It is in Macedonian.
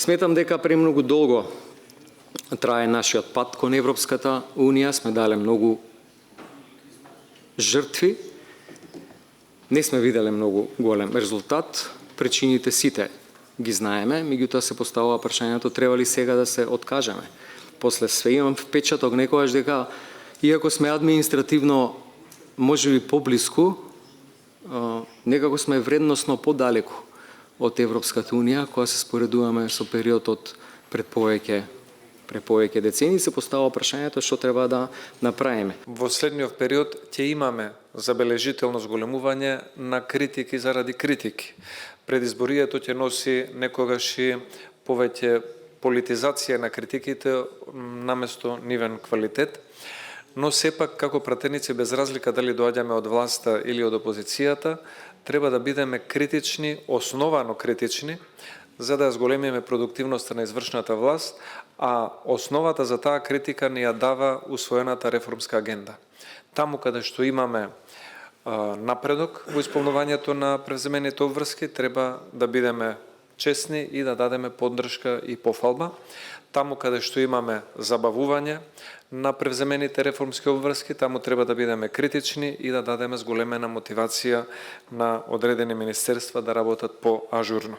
Сметам дека премногу долго трае нашиот пат кон Европската Унија, сме дале многу жртви, не сме виделе многу голем резултат, причините сите ги знаеме, меѓутоа се поставува прашањето треба ли сега да се откажеме. После све имам впечаток некогаш дека иако сме административно можеби поблиску, некако сме вредносно подалеку од Европската Унија, кога се споредуваме со периодот пред повеќе децении, се поставува прашањето што треба да направиме. Во следниот период ќе имаме забележително зголемување на критики заради критики. Предизборието ќе носи некогаш и повеќе политизација на критиките наместо нивен квалитет, но сепак како пратеници без разлика дали доаѓаме од власта или од опозицијата, треба да бидеме критични, основано критични, за да зголемиме продуктивноста на извршната власт, а основата за таа критика ни ја дава усвоената реформска агенда. Таму каде што имаме напредок во исполнувањето на превземените обврски, треба да бидеме честни и да дадеме поддршка и пофалба. Таму каде што имаме забавување на превземените реформски обврски, таму треба да бидеме критични и да дадеме зголемена мотивација на одредени министерства да работат по-ажурно.